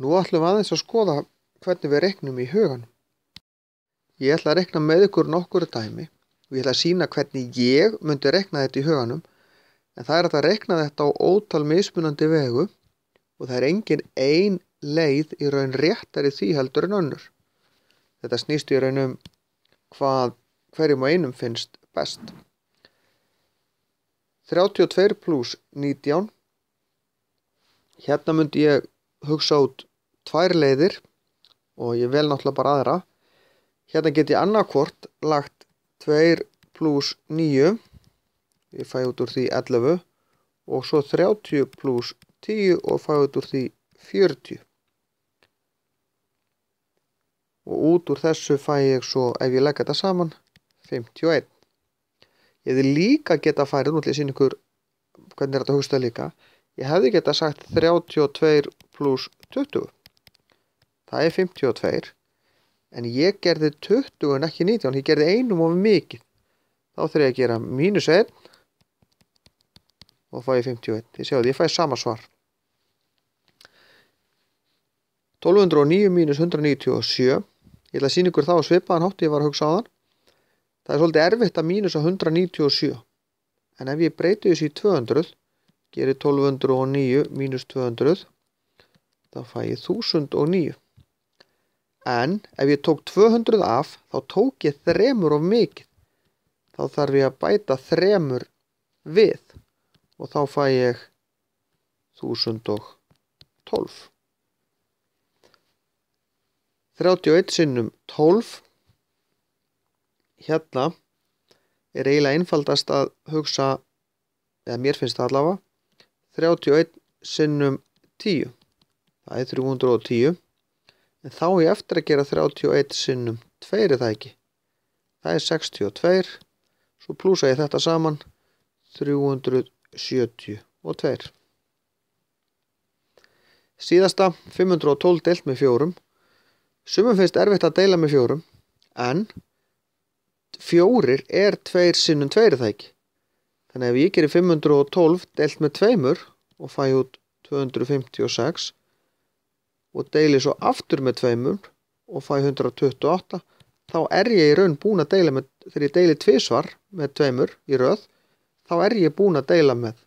Nú ætlum við aðeins að skoða hvernig við reiknum í huganum. Ég ætla að reikna með ykkur nokkur dæmi og ég ætla að sýna hvernig ég myndi reikna þetta í huganum, en það er hægt að reikna þetta á ótal mismunandi vegu og það er engin ein leið í raun réttari því heldur en önnur. Þetta snýst í raun hvað hverjum og einum finnst best. 32 plus 19. Hérna myndi ég hugsa út tvær leiðir og ég vel náttúrulega bara aðra. Hérna get ég annarkvort lagt 2 plus 9, ég fæ út úr því 11, og svo 30 plus 10 og fæ út úr því 40. Og út úr þessu fæ ég svo, ef ég legg þetta saman, 51. Ég hefði líka geta færið, nú ætla ég að sýna ykkur hvernig er þetta að hugsa líka. Ég hefði geta sagt 32 plus 20. Það er 52. En ég gerði 20 en ekki 19, ég gerði einum of mikið. Þá þarf ég að gera mínus 1 og fæ ég 51. Þið sjáu því, ég fæ sama svar. 1209 mínus 197. Ég ætla að sýna ykkur þá á svipaðan hátt ég var að hugsa á þann. Það er svolítið erfitt að mínusa 197. En ef ég breyti þessu í 200, gerir 1209 mínus 200, þá fæ ég 1009. En ef ég tók 200 af, þá tók ég 3 of mikið. Þá þarf ég að bæta 3 við og þá fæ ég 1012. 31 sinnum 12. Hérna er eiginlega einfaldast að hugsa, eða mér finnst það allavega, 31 sinnum 10. Það er 310. En þá ég eftir að gera 31 sinnum 2 er það ekki. Það er 62. Svo plúsa ég þetta saman, 372. Síðasta, 512 deilt með 4. Sumum finnst erfitt að deila með 4, en 4 er 2 sinnum 2 er það ekki. Þannig ef ég gerir 512 deilt með 2 og fæ út 256, og deili svo aftur með 2 og fæ 128, þá er ég í raun búin að deila með, þegar ég deili tvisvar með 2 í röð, þá er ég búin að deila með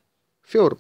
4.